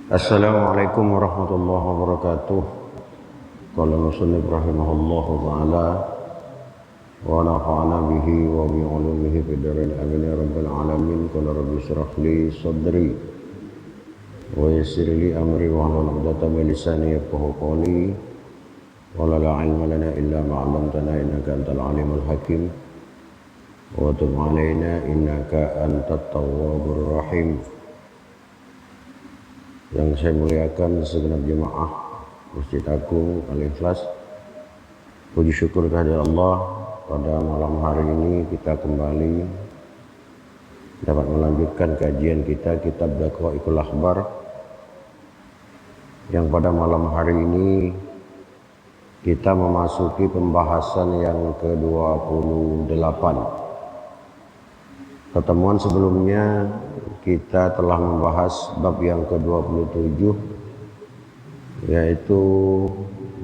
Assalamualaikum warahmatullahi wabarakatuh. Qala musannif rahimahullahu ta'ala wa nafa'ana bihi wa bi 'ulumihi fid dharain amin ya rabbal alamin. Qala rabbi shrah li sadri wa yassir li amri wa hlul 'uqdatam min lisani yafqahu qawli. Wa la ilma lana illa ma 'allamtana innaka antal alimul hakim. Wa tub 'alaina innaka antat tawwabur rahim. Yang saya muliakan segenap jemaah Masjid Agung Al-Ikhlas, puji syukur kehadirat Allah, pada malam hari ini kita kembali dapat melanjutkan kajian kita kitab Daqaiqul Akhbar, yang pada malam hari ini kita memasuki pembahasan yang ke-28. Pertemuan sebelumnya kita telah membahas bab yang ke-27, yaitu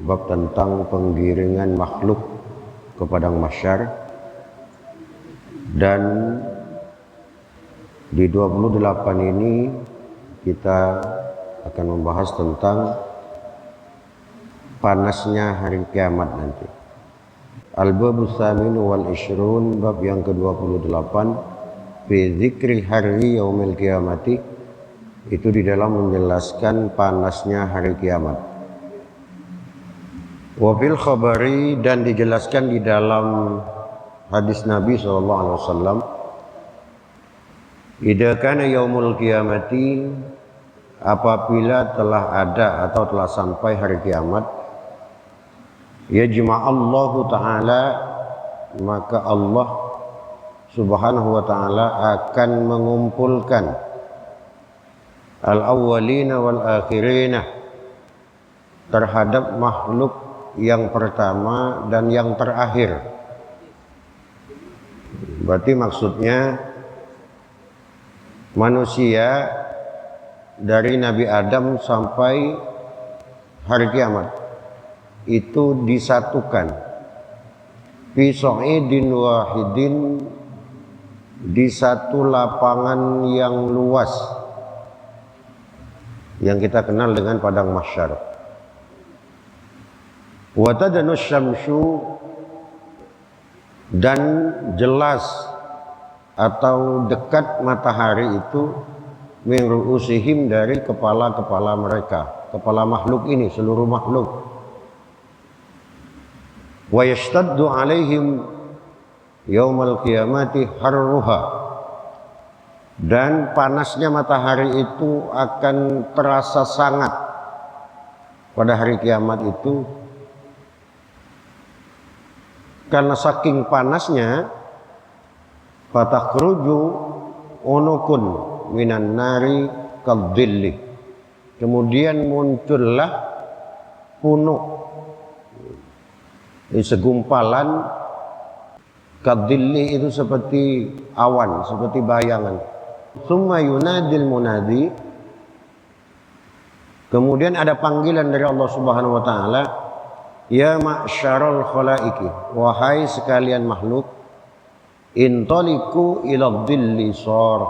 bab tentang penggiringan makhluk ke padang mahsyar, dan di 28 ini kita akan membahas tentang panasnya hari kiamat nanti. Al-babus tsaminu wal ishrun, bab yang ke-28, fi dzikri hari yaumil qiyamati, itu di dalam menjelaskan panasnya hari kiamat. Wa fil khabari, dan dijelaskan di dalam hadis Nabi SAW, idza kana yaumul qiyamati, apabila telah ada atau telah sampai hari kiamat, yajma'allahu ta'ala, maka Allah Subhanahu wa ta'ala akan mengumpulkan al-awwalina wal akhirina, terhadap makhluk yang pertama dan yang terakhir. Berarti maksudnya manusia dari Nabi Adam sampai hari kiamat itu disatukan fi sa'idin wahidin, di satu lapangan yang luas yang kita kenal dengan padang mahsyar. Wa tadanus syamsu, dan jelas atau dekat matahari itu min ru'usihim, dari kepala-kepala mereka, kepala makhluk ini, seluruh makhluk. Wa yashtaddu alaihim yaumal qiyamati harruha, dan panasnya matahari itu akan terasa sangat pada hari kiamat itu, karena saking panasnya fatakhruju unukun minan nari kadzilli, kemudian muncullah punuk, segumpalan. Kadilli itu seperti awan, seperti bayangan. Summa yunadil munadi, kemudian ada panggilan dari Allah Subhanahu wa ta'ala, ya ma'syarul khalaiki, wahai sekalian makhluk, intaliku ila dhilli sor,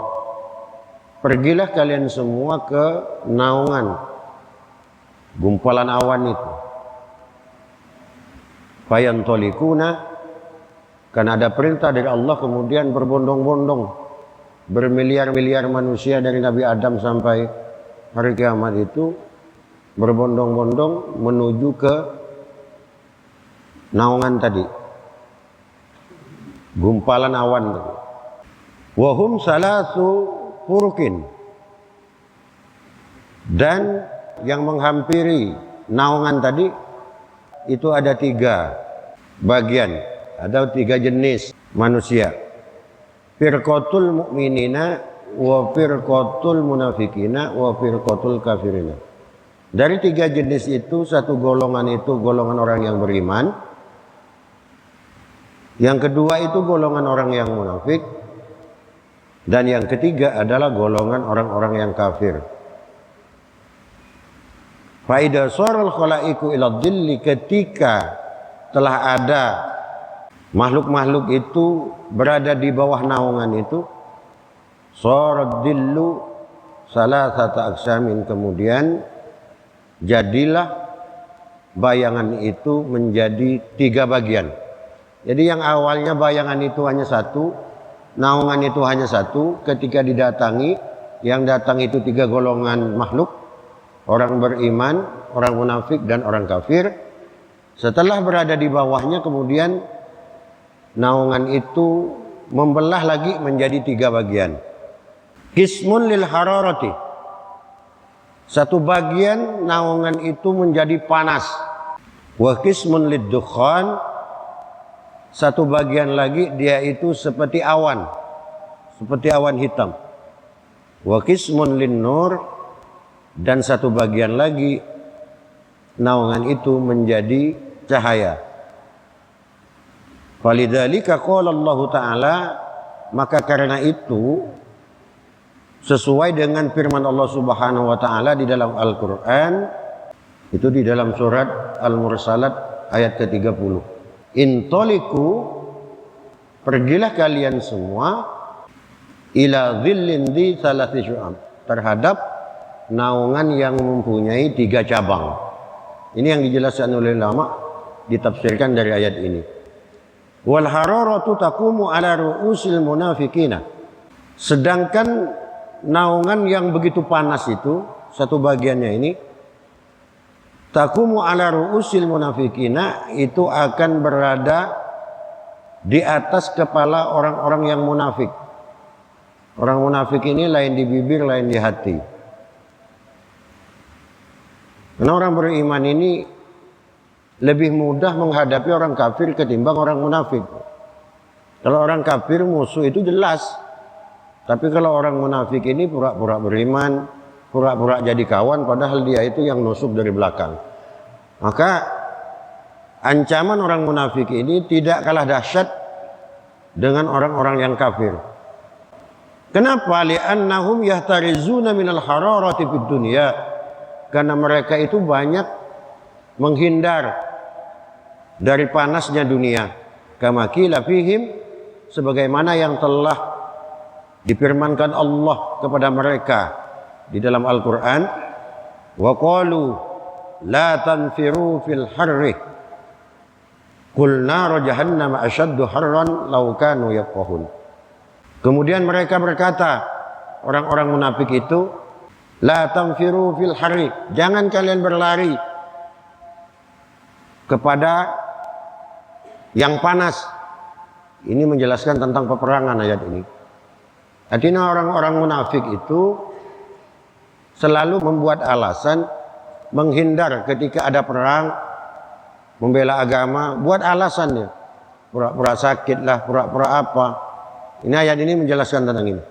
pergilah kalian semua ke naungan gumpalan awan itu. Fayantalikuna, karena ada perintah dari Allah, kemudian berbondong-bondong, bermiliar-miliar manusia dari Nabi Adam sampai hari kiamat itu berbondong-bondong menuju ke naungan tadi, gumpalan awan tadi. Wahum salasu furukin, dan yang menghampiri naungan tadi itu ada 3 bagian. Ada 3 jenis manusia. Firqatul mu'minina, wa firqatul munafikina, wa firqatul kafirina. Dari 3 jenis itu, satu golongan itu golongan orang yang beriman, yang kedua itu golongan orang yang munafik, dan yang ketiga adalah golongan orang-orang yang kafir. Fa idza saral khalaiqu ila dhilli, ketika telah ada makhluk-makhluk itu berada di bawah naungan itu, saradillu salasata aqsamin, kemudian jadilah bayangan itu menjadi 3 bagian. Jadi yang awalnya bayangan itu hanya satu, naungan itu hanya satu, ketika didatangi, yang datang itu 3 golongan makhluk, orang beriman, orang munafik, dan orang kafir. Setelah berada di bawahnya, kemudian naungan itu membelah lagi menjadi 3 bagian. Qismun lil hararati, satu bagian naungan itu menjadi panas. Wa qismun lid dukhan, satu bagian lagi dia itu seperti awan hitam. Wa qismun lin nur, dan satu bagian lagi naungan itu menjadi cahaya. Falidzalika qala Allah Ta'ala, maka karena itu sesuai dengan firman Allah Subhanahu wa taala di dalam Al-Qur'an, itu di dalam surat Al-Mursalat ayat ke-30. Intoliku, pergilah kalian semua, ila dhillin di salati syu'ab, terhadap naungan yang mempunyai 3 cabang. Ini yang dijelaskan oleh ulama, ditafsirkan dari ayat ini. Wal hararatu taqumu ala ru'usil munafiqina, sedangkan naungan yang begitu panas itu, satu bagiannya ini, taqumu ala ru'usil munafiqina, itu akan berada di atas kepala orang-orang yang munafik. Orang munafik ini lain di bibir, lain di hati. Karena orang beriman ini lebih mudah menghadapi orang kafir ketimbang orang munafik. Kalau orang kafir musuh itu jelas, tapi kalau orang munafik ini pura-pura beriman, pura-pura jadi kawan, padahal dia itu yang nusuk dari belakang. Maka ancaman orang munafik ini tidak kalah dahsyat dengan orang-orang yang kafir. Kenapa? Li'annahum yahtarizuna minal hararati fid dunya. Karena mereka itu banyak menghindar dari panasnya dunia. Kama qila fihim, sebagaimana yang telah difirmankan Allah kepada mereka di dalam Al-Qur'an, wa qalu la tanfiru fil harri qul naru jahannam ashaddu harran law kanu yafqahun. Kemudian mereka berkata, orang-orang munafik itu, la tanfiru fil harri, jangan kalian berlari kepada yang panas. Ini menjelaskan tentang peperangan ayat ini. Artinya orang-orang munafik itu selalu membuat alasan menghindar ketika ada perang, membela agama, buat alasannya. Pura-pura sakit lah, pura-pura apa. Ini ayat ini menjelaskan tentang ini.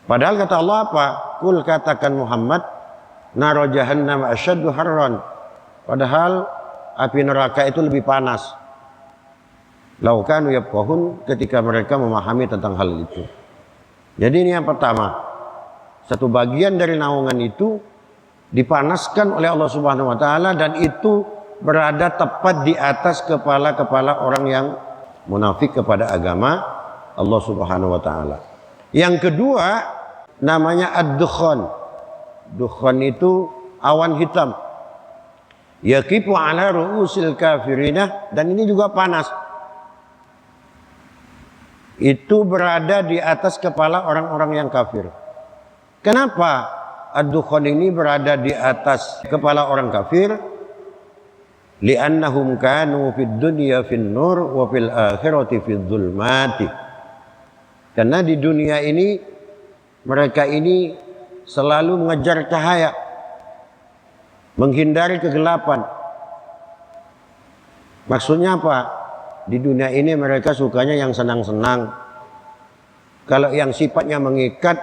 Padahal kata Allah apa? Kul, katakan Muhammad, naro jahannam asyaddu harran. Padahal api neraka itu lebih panas. Laukanu yafqahun, ketika mereka memahami tentang hal itu. Jadi ini yang pertama, satu bagian dari naungan itu dipanaskan oleh Allah Subhanahu wa taala, dan itu berada tepat di atas kepala-kepala orang yang munafik kepada agama Allah Subhanahu wa taala. Yang kedua namanya ad-dukhan. Dukhan itu awan hitam. Yaqifu ala ru'usil kafirina, dan ini juga panas. Itu berada di atas kepala orang-orang yang kafir. Kenapa ad-dukhan ini berada di atas kepala orang kafir? Li'annahum kanu fid dunya fin nur wa fil akhirati fid zulmati. Karena di dunia ini mereka ini selalu mengejar cahaya, menghindari kegelapan. Maksudnya apa? Di dunia ini mereka sukanya yang senang-senang. Kalau yang sifatnya mengikat,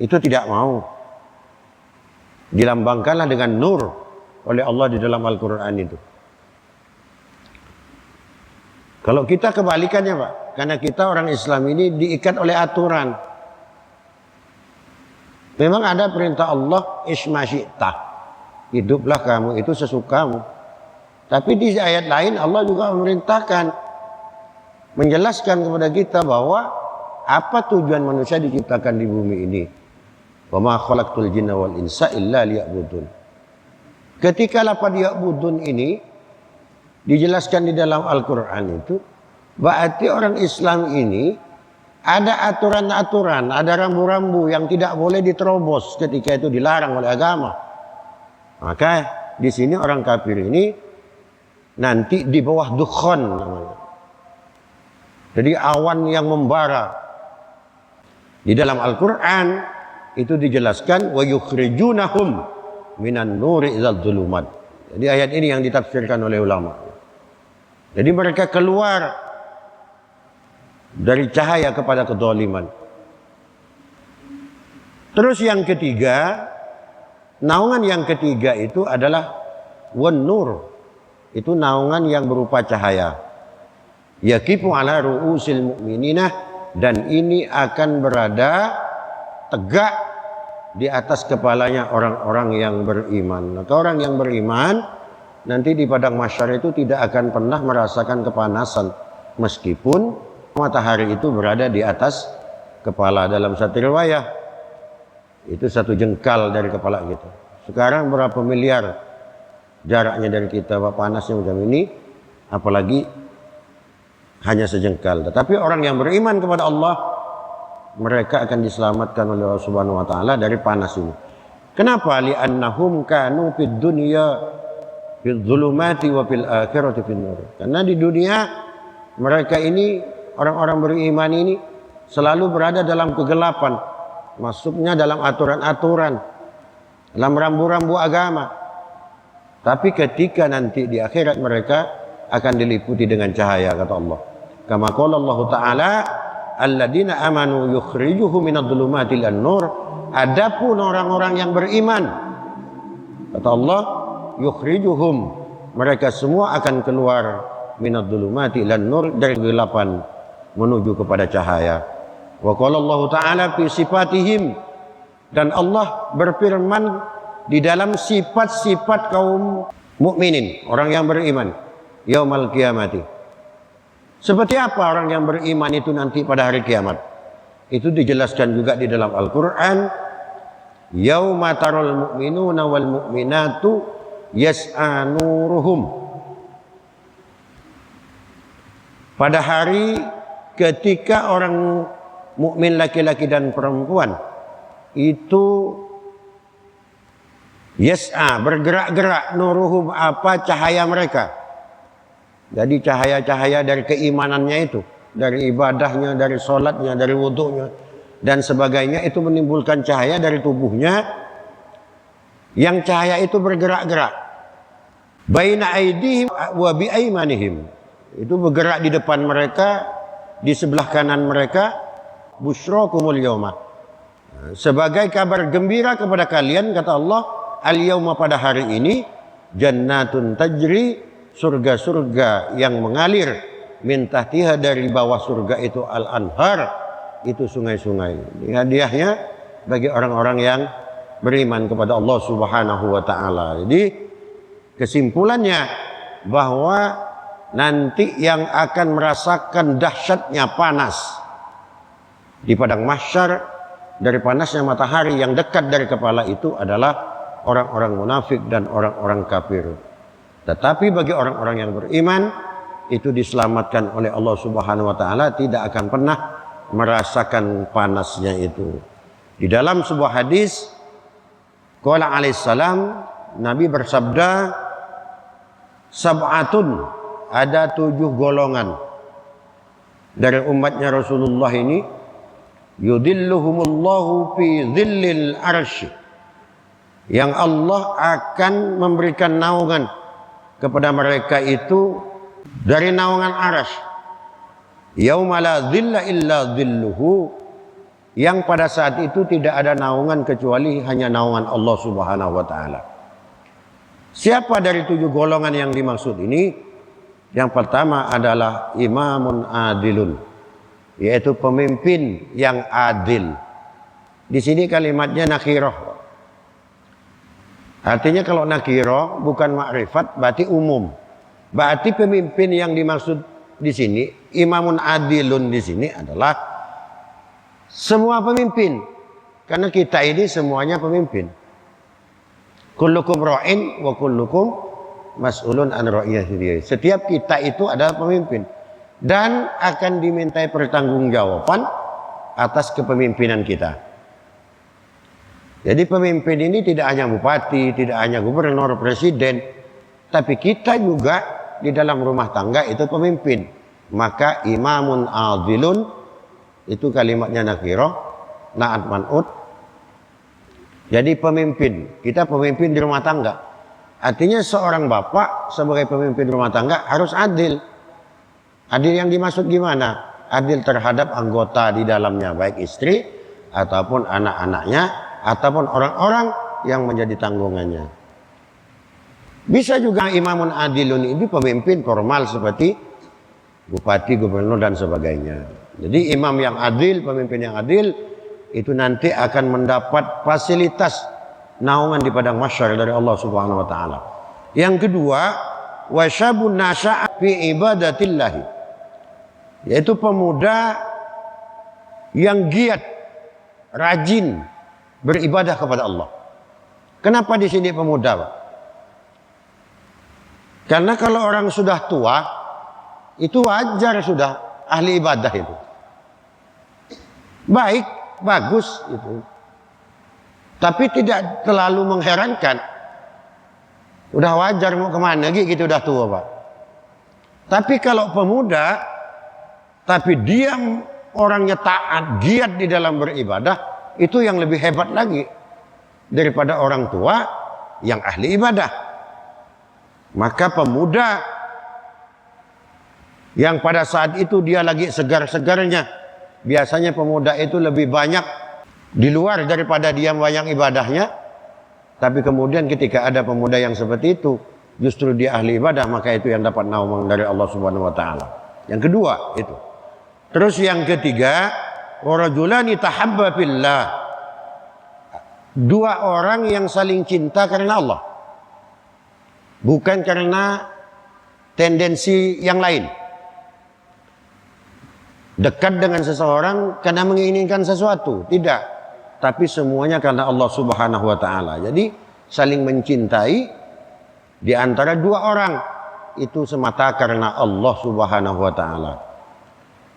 itu tidak mau. Dilambangkanlah dengan nur oleh Allah di dalam Al-Quran itu. Kalau kita kebalikannya Pak, karena kita orang Islam ini diikat oleh aturan. Memang ada perintah Allah, isma syi'ta, hiduplah kamu itu sesukamu. Tapi di ayat lain Allah juga memerintahkan, menjelaskan kepada kita bahwa apa tujuan manusia diciptakan di bumi ini. Wa ma khalaqtul jinna wal insa illa liya'budun. Ketika lafaz ya'budun ini dijelaskan di dalam Al-Quran itu, berarti orang Islam ini ada aturan-aturan, ada rambu-rambu yang tidak boleh diterobos ketika itu dilarang oleh agama. Maka di sini orang kafir ini nanti di bawah dukhan namanya. Jadi awan yang membara. Di dalam Al-Quran itu dijelaskan wa yukhrijunahum minan nuri ilal dzulumat. Jadi ayat ini yang ditafsirkan oleh ulama. Jadi mereka keluar dari cahaya kepada kedzaliman. Terus yang ketiga, naungan yang ketiga itu adalah wan nur. Itu naungan yang berupa cahaya. Yaqifu ala ru'usil mu'minina, dan ini akan berada tegak di atas kepalanya orang-orang yang beriman. Maka orang yang beriman nanti di padang mahsyar itu tidak akan pernah merasakan kepanasan meskipun matahari itu berada di atas kepala. Dalam satu riwayah itu 1 jengkal dari kepala kita. Sekarang berapa miliar jaraknya dari kita, panasnya macam ini, apalagi hanya sejengkal. Tetapi orang yang beriman kepada Allah, mereka akan diselamatkan oleh Allah Subhanahu wa taala dari panas ini. Kenapa? Li'annahum kanu fid dunya fil zulumati wa fil akhirati fin nur. Karena di dunia mereka ini, orang-orang beriman ini selalu berada dalam kegelapan, masuknya dalam aturan-aturan, dalam rambu-rambu agama. Tapi ketika nanti di akhirat mereka akan diliputi dengan cahaya, kata Allah. Kama qala Allah Ta'ala, alladzina amanu yukhrijuhum minadh-dhulumati ilan nur. Adapun orang-orang yang beriman, kata Allah, yukhrijuhum, mereka semua akan keluar minadh-dhulumati ilan nur, dari kegelapan menuju kepada cahaya. Wa qala Allah Ta'ala fi sifatihim, dan Allah berfirman di dalam sifat-sifat kaum mukminin, orang yang beriman, yaumal qiyamati. Seperti apa orang yang beriman itu nanti pada hari kiamat? Itu dijelaskan juga di dalam Al-Quran. Yauma taral mu'minuna wal mu'minatu yas'a nuruhum. Pada hari ketika orang mukmin laki-laki dan perempuan itu yas'a, bergerak-gerak, nuruhum, apa, cahaya mereka. Jadi cahaya-cahaya dari keimanannya itu, dari ibadahnya, dari sholatnya, dari wudhunya dan sebagainya, itu menimbulkan cahaya dari tubuhnya, yang cahaya itu bergerak-gerak. Baina aidihim wa bi aimanihim, itu bergerak di depan mereka, di sebelah kanan mereka. Busyrakumul yauma, sebagai kabar gembira kepada kalian, kata Allah, al yauma, pada hari ini, jannatun tajri, surga-surga yang mengalir, min tahtiha, dari bawah surga itu al-anhar, itu sungai-sungai. Ini hadiahnya bagi orang-orang yang beriman kepada Allah Subhanahu wa taala. Jadi kesimpulannya bahwa nanti yang akan merasakan dahsyatnya panas di padang mahsyar dari panasnya matahari yang dekat dari kepala itu adalah orang-orang munafik dan orang-orang kafir. Tetapi bagi orang-orang yang beriman itu diselamatkan oleh Allah Subhanahu wa taala, tidak akan pernah merasakan panasnya itu. Di dalam sebuah hadis, qala alaihissalam, Nabi bersabda, sab'atun, ada 7 golongan dari umatnya Rasulullah ini, yudilluhumullahu fi dhillil arsy, yang Allah akan memberikan naungan kepada mereka itu dari naungan arasy. Yauma la dhilla illa dhilluhu, yang pada saat itu tidak ada naungan kecuali hanya naungan Allah Subhanahu wa taala. Siapa dari 7 golongan yang dimaksud ini? Yang pertama adalah imamun adilun, yaitu pemimpin yang adil. Di sini kalimatnya nakirah. Artinya kalau nakirah bukan makrifat, berarti umum. Berarti pemimpin yang dimaksud di sini, imamun adilun di sini adalah semua pemimpin, Karena kita ini semuanya pemimpin. Kullukum ra'in wa kullukum mas'ulun an ra'iyatihi. Setiap kita itu adalah pemimpin dan akan dimintai pertanggungjawaban atas kepemimpinan kita. Jadi pemimpin ini tidak hanya bupati, tidak hanya gubernur, presiden, tapi kita juga di dalam rumah tangga itu pemimpin. Maka imamun adilun itu kalimatnya nakirah, na'at man'ut. Jadi pemimpin, kita pemimpin di rumah tangga. Artinya seorang bapak sebagai pemimpin rumah tangga harus adil. Adil yang dimaksud gimana? Adil terhadap anggota di dalamnya, baik istri ataupun anak-anaknya ataupun orang-orang yang menjadi tanggungannya. Bisa juga imamun adilun ini pemimpin formal seperti bupati, gubernur dan sebagainya. Jadi imam yang adil, pemimpin yang adil itu nanti akan mendapat fasilitas naungan di padang mahsyar dari Allah Subhanahu wa taala. Yang kedua, wasyabun nasya'a fi ibadatillah. Yaitu pemuda yang giat, rajin beribadah kepada Allah. Kenapa di sini pemuda, Pak? Karena kalau orang sudah tua, itu wajar sudah ahli ibadah itu. Baik, bagus itu. Tapi tidak terlalu mengherankan. Udah wajar mau kemana gitu udah tua, Pak. Tapi kalau pemuda, tapi dia orangnya taat, giat di dalam beribadah, itu yang lebih hebat lagi daripada orang tua yang ahli ibadah. Maka pemuda yang pada saat itu dia lagi segar-segarnya, biasanya pemuda itu lebih banyak di luar daripada dia banyak ibadahnya. Tapi kemudian ketika ada pemuda yang seperti itu, justru dia ahli ibadah, maka itu yang dapat naungan dari Allah Subhanahu wa taala. Yang kedua itu. Terus yang ketiga, warajulani tahabba fillah. Dua orang yang saling cinta karena Allah. Bukan karena tendensi yang lain. Dekat dengan seseorang karena menginginkan sesuatu, tidak. Tapi semuanya karena Allah Subhanahu wa taala. Jadi saling mencintai di antara dua orang itu semata karena Allah Subhanahu wa taala.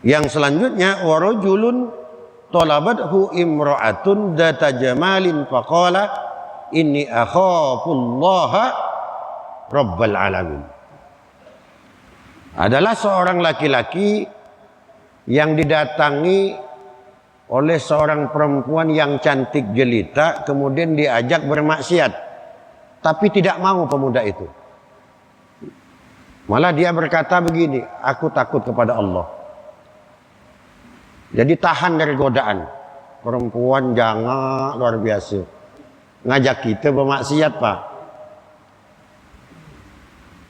Yang selanjutnya warajulun talabathu imra'atun dzata jamalin faqala inni akhafullaha rabbal alamin. Adalah seorang laki-laki yang didatangi oleh seorang perempuan yang cantik jelita, kemudian diajak bermaksiat, tapi tidak mau pemuda itu. Malah dia berkata begini, aku takut kepada Allah. Jadi tahan dari godaan. Perempuan jangan luar biasa ngajak kita bermaksiat, Pak.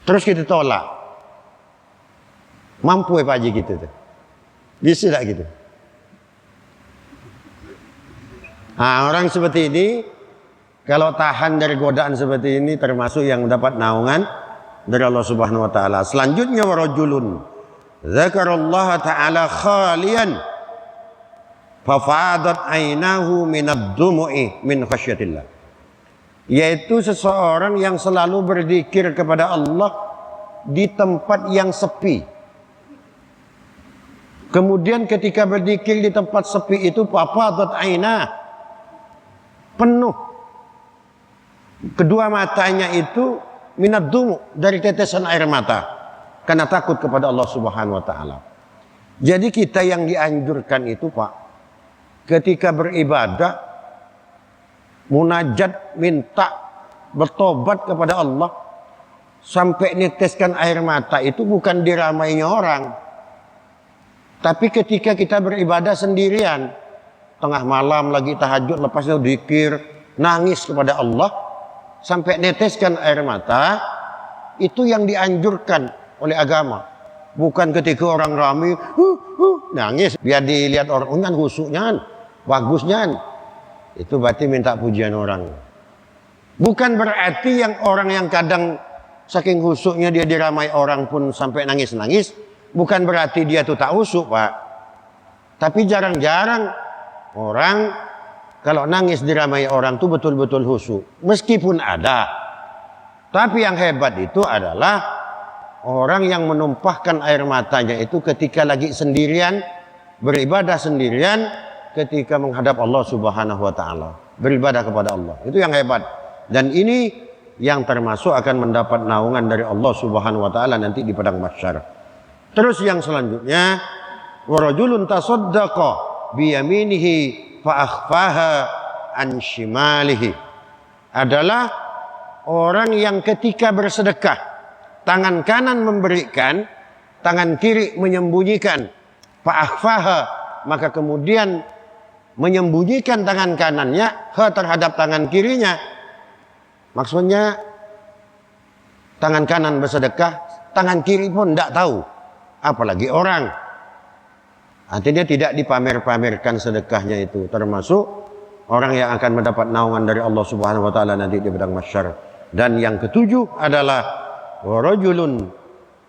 Terus kita tolak. Mampu ya Pak Haji kita tuh? Bisa tak gitu? Nah, orang seperti ini kalau tahan dari godaan seperti ini termasuk yang mendapat naungan dari Allah Subhanahu wa taala. Selanjutnya warajulun dzakarallaha ta'ala khalian fafadat ainahu minad dumu'i min khasyatillah. Yaitu seseorang yang selalu berzikir kepada Allah di tempat yang sepi. Kemudian ketika berzikir di tempat sepi itu fafadat aina, penuh kedua matanya itu minad dumu, dari tetesan air mata karena takut kepada Allah Subhanahu wa taala. Jadi kita yang dianjurkan itu, Pak, ketika beribadah munajat, minta bertobat kepada Allah sampai neteskan air mata itu bukan diramainya orang. Tapi ketika kita beribadah sendirian, tengah malam lagi tahajud, lepas itu dzikir, nangis kepada Allah sampai neteskan air mata, itu yang dianjurkan oleh agama. Bukan ketika orang ramai nangis biar dilihat orang, kan khusuknya, bagusnya. Itu berarti minta pujian orang. Bukan berarti yang orang yang kadang saking khusuknya dia diramai orang pun sampai nangis-nangis, bukan berarti dia tuh tak khusuk, Pak. Tapi jarang-jarang orang kalau nangis diramai orang tuh betul-betul khusyuk. Meskipun ada. Tapi yang hebat itu adalah orang yang menumpahkan air matanya itu ketika lagi sendirian, beribadah sendirian, ketika menghadap Allah Subhanahu wa taala, beribadah kepada Allah. Itu yang hebat. Dan ini yang termasuk akan mendapat naungan dari Allah Subhanahu wa taala nanti di padang mahsyar. Terus yang selanjutnya, wa rajulun tasaddaqa bi yaminihi fa akhfaha an shimalihi. Adalah orang yang ketika bersedekah, tangan kanan memberikan, tangan kiri menyembunyikan. Fa akhfaha, maka kemudian menyembunyikan tangan kanannya terhadap tangan kirinya. Maksudnya tangan kanan bersedekah, tangan kiri pun tidak tahu, apalagi orang. Artinya tidak dipamer-pamerkan sedekahnya itu, termasuk orang yang akan mendapat naungan dari Allah Subhanahu wa taala nanti di padang mahsyar. Dan yang ketujuh adalah rajulun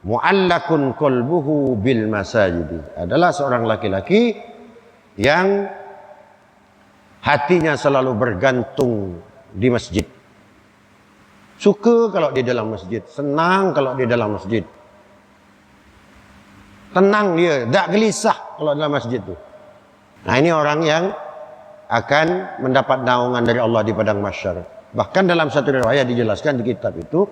mu'allakun qalbuhu bil masajid. Adalah seorang laki-laki yang hatinya selalu bergantung di masjid. Suka kalau di dalam masjid, senang kalau di dalam masjid. Tenang dia, tak gelisah kalau dalam masjid itu. Nah, ini orang yang akan mendapat naungan dari Allah di padang mahsyar. Bahkan dalam satu riwayat dijelaskan di kitab itu,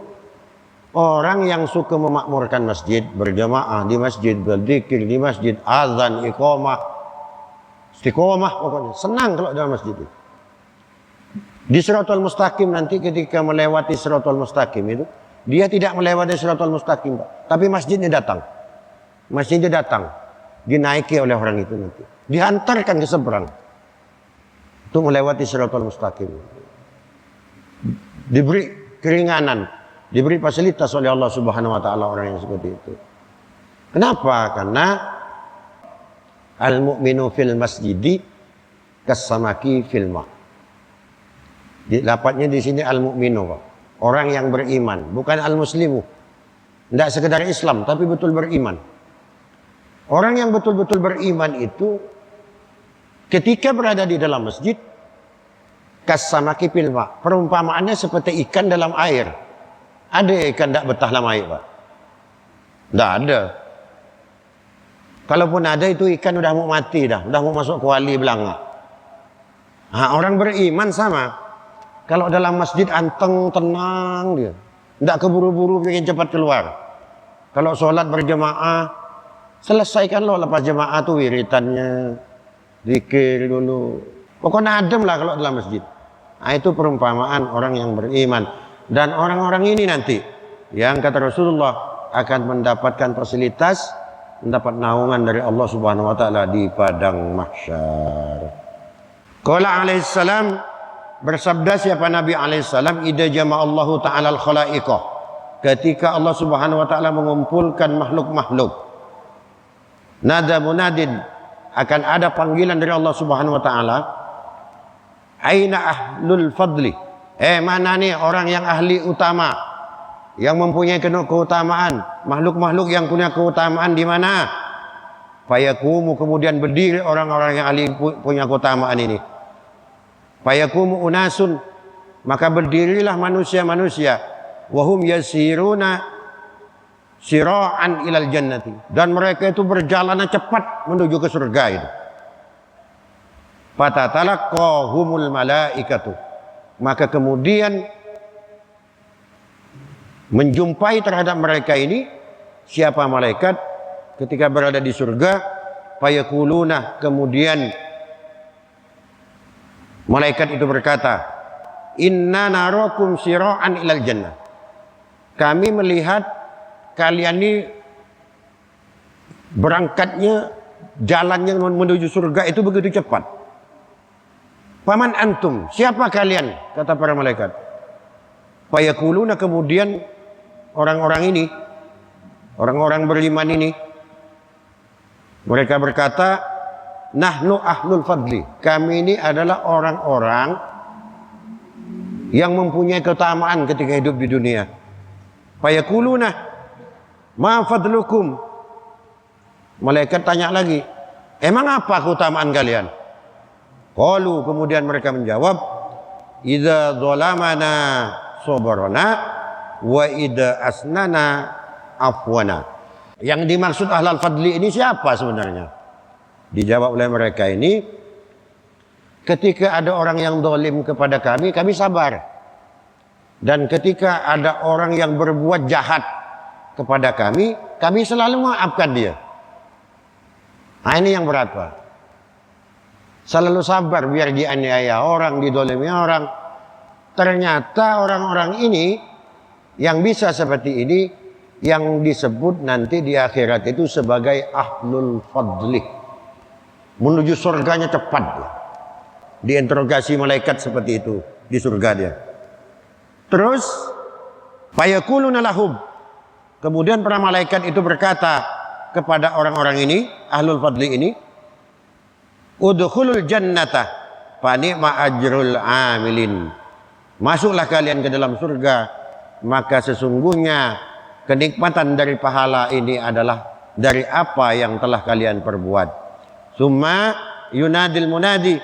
orang yang suka memakmurkan masjid, berjamaah di masjid, berzikir di masjid, azan, iqamah, istiqomah, pokoknya senang kalau dalam masjid itu. Di Shiratal Mustaqim nanti ketika melewati Shiratal Mustaqim itu, dia tidak melewati Shiratal Mustaqim, Pak, tapi masjidnya datang. Masjidnya datang, dinaiki oleh orang itu nanti, dihantarkan ke seberang untuk melewati Shiratal Mustaqim. Diberi keringanan, diberi fasilitas oleh Allah Subhanahu wa taala orang yang seperti itu. Kenapa? Karena al-mu'minu fil masjidi kasamaki fil ma'. Dapatnya di sini al-mu'minu, Pak. Orang yang beriman, bukan al-muslimu. Tidak sekedar Islam, tapi betul beriman. Orang yang betul-betul beriman itu ketika berada di dalam masjid kasamaki fil ma'. Perumpamaannya seperti ikan dalam air. Ada ikan tidak betah dalam air, Pak? Tidak ada. Kalaupun ada itu ikan udah mau mati dah, udah mau masuk kuali belanga. Nah, orang beriman sama. Kalau dalam masjid anteng, tenang dia. Tidak keburu-buru pengen cepat keluar. Kalau sholat berjamaah, selesaikan loh lepas jamaah tuh wiritannya. Zikir dulu. Pokoknya adem lah kalau dalam masjid. Nah, itu perumpamaan orang yang beriman. Dan orang-orang ini nanti, yang kata Rasulullah, akan mendapatkan fasilitas, mendapat naungan dari Allah Subhanahu wa taala di padang mahsyar. Qala alaihissalam, bersabda siapa Nabi alaihissalam, idza jama'allahu ta'ala al-khalaiqah, ketika Allah Subhanahu wa taala mengumpulkan makhluk-makhluk, nada munadin, akan ada panggilan dari Allah Subhanahu wa taala, aina ahlul fadli, mana nih orang yang ahli utama, yang mempunyai keutamaan, makhluk-makhluk yang punya keutamaan di mana? Fayakumu, kemudian berdiri orang-orang yang ahli punya keutamaan ini. Fayakumu unasun, maka berdirilah manusia-manusia, wahum yasiruna sira'an ilal jannati, dan mereka itu berjalan cepat menuju ke surga itu. Fatatalaqahumul malaikatu, maka kemudian menjumpai terhadap mereka ini siapa malaikat ketika berada di surga. Fayakuluna, kemudian malaikat itu berkata, inna narakum sira'an ilal jannah, kami melihat kalian ini berangkatnya, jalannya menuju surga itu begitu cepat. Paman antum, siapa kalian? Kata para malaikat. Fayakuluna, kemudian orang-orang ini, orang-orang beriman ini, mereka berkata, nahnu ahlul fadli, kami ini adalah orang-orang yang mempunyai keutamaan ketika hidup di dunia. Fayakuluna ma fadlukum, malaikat tanya lagi, emang apa keutamaan kalian? Qalu, kemudian mereka menjawab, idza zalamana sabarna wa idza asnana afwana. Yang dimaksud ahlul fadli ini siapa sebenarnya? Dijawab oleh mereka ini, ketika ada orang yang zalim kepada kami, kami sabar. Dan ketika ada orang yang berbuat jahat kepada kami selalu maafkan dia. Nah, ini yang berat, Pak. Selalu sabar biar dianiaya orang, didolimi orang. Ternyata orang-orang ini yang bisa seperti ini, yang disebut nanti di akhirat itu sebagai ahlul fadli. Menuju surganya cepat. Diinterogasi malaikat seperti itu di surga dia. Terus fayaquluna lahum, kemudian para malaikat itu berkata kepada orang-orang ini, ahlul fadli ini, udkhulul jannata fa ni'ma ajrul amilin. Masuklah kalian ke dalam surga, maka sesungguhnya kenikmatan dari pahala ini adalah dari apa yang telah kalian perbuat. Summa yunadil munadi,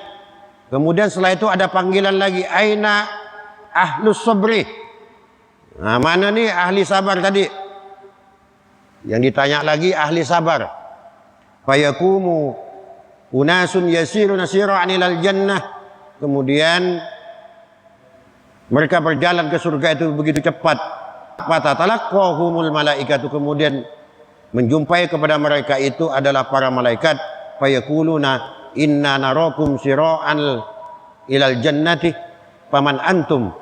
kemudian setelah itu ada panggilan lagi, aina ahlus sabri. Nah, mana nih ahli sabar tadi? Yang ditanya lagi ahli sabar. Fayakumu unasun yasiruna sira'an ilal jannah. Kemudian mereka berjalan ke surga itu begitu cepat. Fatatalaqahumul malaikatu, kemudian menjumpai kepada mereka itu adalah para malaikat. Fayaquluna inna narakum sira'an ilal jannati faman antum.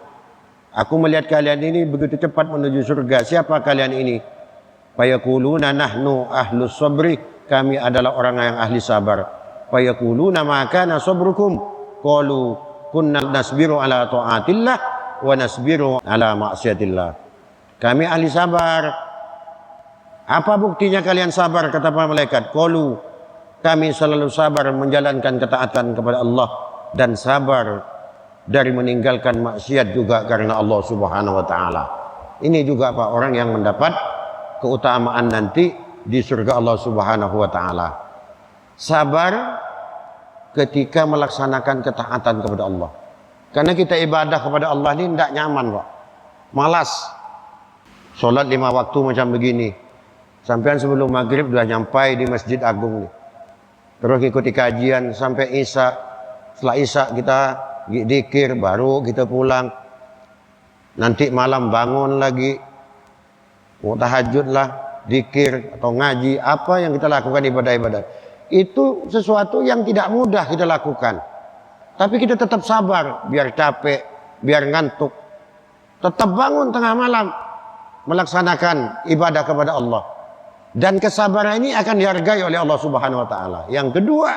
Aku melihat kalian ini begitu cepat menuju surga. Siapa kalian ini? Fayaquluna nahnu ahlus sabri, kami adalah orang yang ahli sabar. Fayaquluna ma kana sabrukum? Qalu kunna nasbiru ala ta'atillah wa nasbiru ala ma'siyatillah. Kami ahli sabar. Apa buktinya kalian sabar? Kata para malaikat. Qalu, kami selalu sabar menjalankan ketaatan kepada Allah dan sabar dari meninggalkan maksiat juga karena Allah Subhanahu wa taala. Ini juga Pak, orang yang mendapat keutamaan nanti di surga Allah Subhanahu wa taala. Sabar ketika melaksanakan ketaatan kepada Allah. Karena kita ibadah kepada Allah ini tidak nyaman, Pak. Malas. Sholat 5 waktu macam begini. Sampai sebelum maghrib sudah nyampai di Masjid Agung nih. Terus ikuti kajian sampai Isya. Setelah Isya kita zikir, baru kita pulang. Nanti malam bangun lagi, mau tahajud lah, zikir atau ngaji, apa yang kita lakukan ibadah-ibadah. Itu sesuatu yang tidak mudah kita lakukan. Tapi kita tetap sabar, biar capek, biar ngantuk. Tetap bangun tengah malam, melaksanakan ibadah kepada Allah. Dan kesabaran ini akan dihargai oleh Allah Subhanahu wa taala. Yang kedua,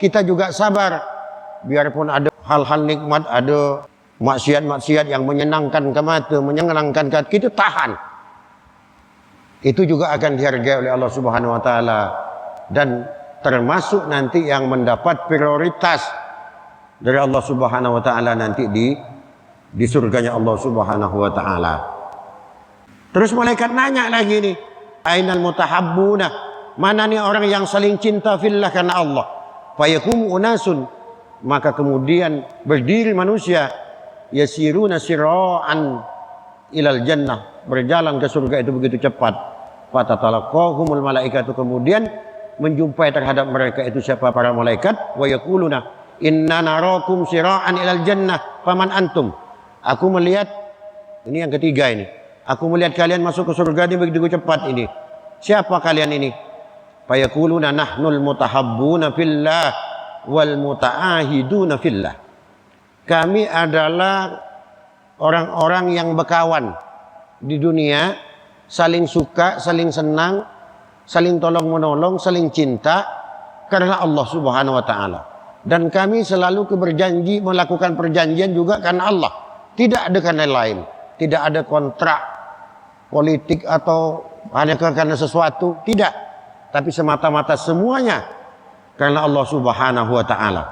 kita juga sabar biarpun ada hal-hal nikmat, ada maksiat-maksiat yang menyenangkan ke mata, menyenangkan ke kita, tahan. Itu juga akan dihargai oleh Allah Subhanahu wa taala dan termasuk nanti yang mendapat prioritas dari Allah Subhanahu wa taala nanti di surganya Allah Subhanahu wa taala. Terus malaikat nanya lagi nih, ainal mutahabbuna, mana nih orang yang saling cinta fillah karena Allah. Fayakum unasun, maka kemudian berdiri manusia, yasiruna sira'an ilal jannah, berjalan ke surga itu begitu cepat. Fatatalaqahumul malaikatu, kemudian menjumpai terhadap mereka itu siapa? Para malaikat. Wa yaquluna inna narakum sira'an ilal jannah faman antum. Aku melihat, ini yang ketiga ini, aku melihat kalian masuk ke surga ini begitu cepat ini. Siapa kalian ini? Fayaquluna nahnul mutahabbuna fillah wal mutaahiduna fillah. Kami adalah orang-orang yang berkawan di dunia, saling suka, saling senang, saling tolong menolong, saling cinta karena Allah Subhanahu wa taala. Dan kami selalu berjanji melakukan perjanjian juga karena Allah. Tidak ada karena lain, tidak ada kontrak politik atau hanya karena sesuatu, tidak. Tapi semata-mata semuanya karena Allah Subhanahu wa taala.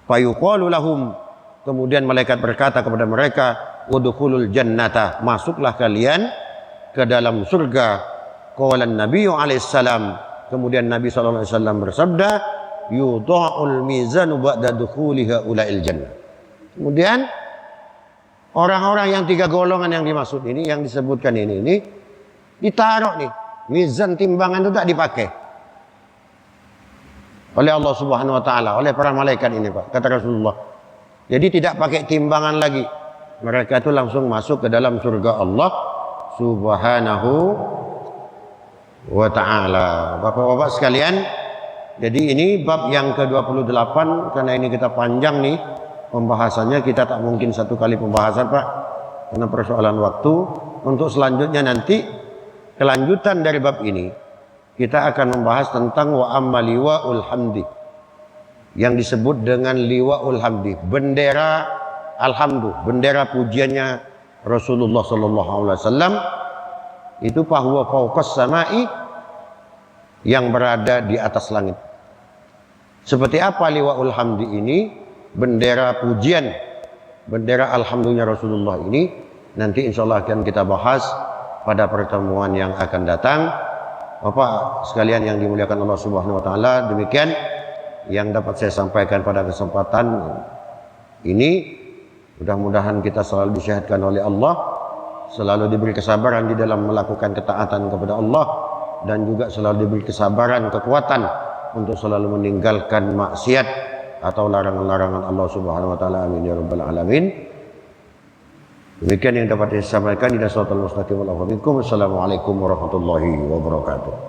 Fayuqalu lahum, kemudian malaikat berkata kepada mereka, udkhulul jannata, masuklah kalian ke dalam surga. Qala Nabi alaihi salam, kemudian Nabi sallallahu alaihi wasallam bersabda, yudha'ul mizanu ba'da dukhuli haula'il jannah. Kemudian orang-orang yang 3 golongan yang dimaksud ini, yang disebutkan ini ditaruh nih, mizan timbangan itu tak dipakai oleh Allah Subhanahu wa taala, oleh para malaikat ini, Pak, kata Rasulullah. Jadi tidak pakai timbangan lagi. Mereka itu langsung masuk ke dalam surga Allah Subhanahu wa taala. Bapak-bapak sekalian, jadi ini bab yang ke-28. Karena ini kita panjang nih pembahasannya, kita tak mungkin satu kali pembahasan, Pak, karena persoalan waktu. Untuk selanjutnya nanti kelanjutan dari bab ini, kita akan membahas tentang wa amma liwa'ul hamdi, yang disebut dengan liwa'ul hamdi, bendera alhamdu, bendera pujiannya Rasulullah sallallahu alaihi wasallam. Itu fahuwa fawqas samai, yang berada di atas langit. Seperti apa liwa'ul hamdi ini, bendera pujian, bendera alhamdulillah Rasulullah ini, nanti insyaallah akan kita bahas pada pertemuan yang akan datang. Bapak sekalian yang dimuliakan Allah Subhanahu wa taala, demikian yang dapat saya sampaikan pada kesempatan ini. Mudah-mudahan kita selalu disehatkan oleh Allah, selalu diberi kesabaran di dalam melakukan ketaatan kepada Allah, dan juga selalu diberi kesabaran, kekuatan untuk selalu meninggalkan maksiat atau larangan-larangan Allah Subhanahu wa taala. Amin ya rabbal alamin. Demikian yang dapat saya sampaikan. Assalamualaikum warahmatullahi wabarakatuh.